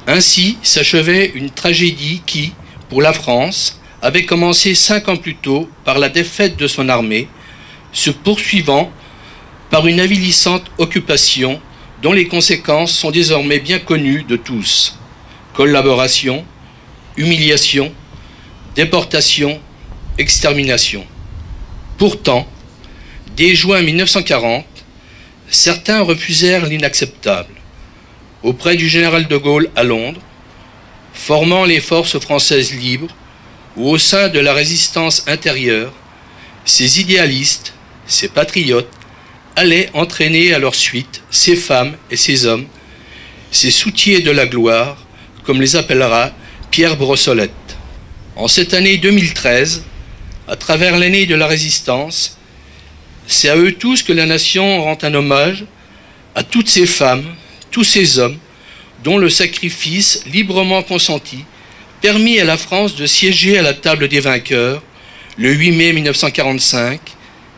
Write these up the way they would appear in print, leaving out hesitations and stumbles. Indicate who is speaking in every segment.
Speaker 1: Ainsi s'achevait une tragédie qui, pour la France, avait commencé 5 ans plus tôt par la défaite de son armée, se poursuivant par une avilissante occupation dont les conséquences sont désormais bien connues de tous. Collaboration, humiliation, déportation, extermination. Pourtant, dès juin 1940, certains refusèrent l'inacceptable. Auprès du général de Gaulle à Londres, formant les forces françaises libres ou au sein de la résistance intérieure, ces idéalistes, ces patriotes, allaient entraîner à leur suite ces femmes et ces hommes, ces soutiers de la gloire, comme les appellera Pierre Brossolette. En cette année 2013, à travers l'année de la Résistance, c'est à eux tous que la nation rend un hommage, à toutes ces femmes, tous ces hommes, dont le sacrifice librement consenti permit à la France de siéger à la table des vainqueurs le 8 mai 1945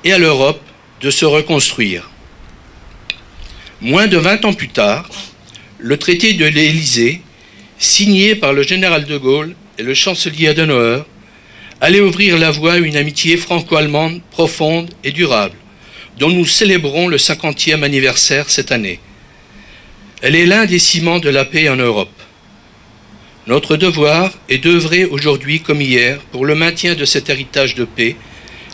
Speaker 1: et à l'Europe de se reconstruire. Moins de 20 ans plus tard, le traité de l'Élysée, signé par le général de Gaulle et le chancelier Adenauer, allait ouvrir la voie à une amitié franco-allemande profonde et durable, dont nous célébrons le 50e anniversaire cette année. Elle est l'un des ciments de la paix en Europe. Notre devoir est d'œuvrer aujourd'hui comme hier pour le maintien de cet héritage de paix,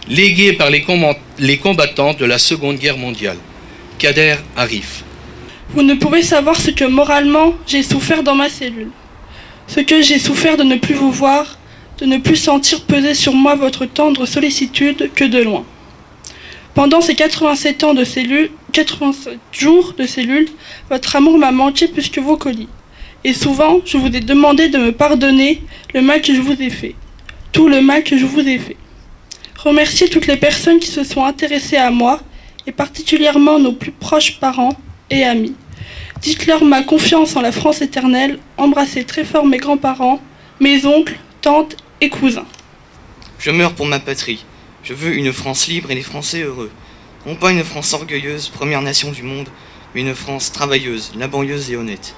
Speaker 1: légué par les combattants de la Seconde Guerre mondiale. Kader Arif.
Speaker 2: Vous ne pouvez savoir ce que moralement j'ai souffert dans ma cellule. Ce que j'ai souffert de ne plus vous voir, de ne plus sentir peser sur moi votre tendre sollicitude que de loin. Pendant ces 87 jours de cellule, votre amour m'a manqué plus que vos colis. Et souvent, je vous ai demandé de me pardonner le mal que je vous ai fait. Tout le mal que je vous ai fait. Remerciez toutes les personnes qui se sont intéressées à moi, et particulièrement nos plus proches parents et amis. Dites-leur ma confiance en la France éternelle, embrassez très fort mes grands-parents, mes oncles, tantes et cousins.
Speaker 3: Je meurs pour ma patrie. Je veux une France libre et les Français heureux. Non pas une France orgueilleuse, première nation du monde, mais une France travailleuse, laborieuse et honnête.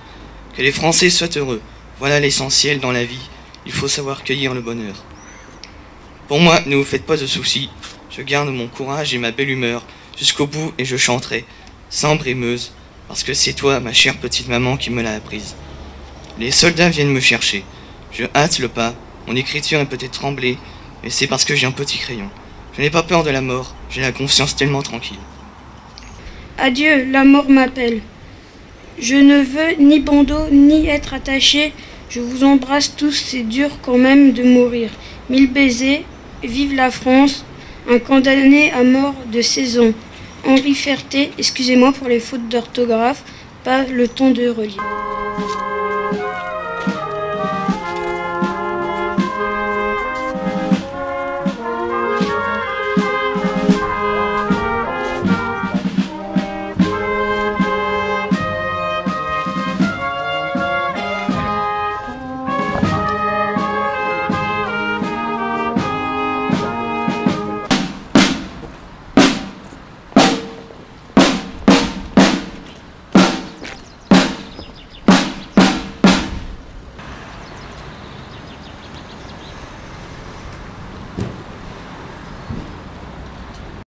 Speaker 3: Que les Français soient heureux. Voilà l'essentiel dans la vie. Il faut savoir cueillir le bonheur. Pour moi, ne vous faites pas de soucis. Je garde mon courage et ma belle humeur jusqu'au bout et je chanterai, Sambre et Meuse, parce que c'est toi, ma chère petite maman, qui me l'a apprise. Les soldats viennent me chercher. Je hâte le pas. Mon écriture est peut-être tremblée, mais c'est parce que j'ai un petit crayon. Je n'ai pas peur de la mort. J'ai la conscience tellement tranquille.
Speaker 4: Adieu, la mort m'appelle. Je ne veux ni bandeau, ni être attaché. Je vous embrasse tous, c'est dur quand même de mourir. 1000 baisers, vive la France, un condamné à mort de 16 ans. Henri Ferté, excusez-moi pour les fautes d'orthographe, pas le temps de relire.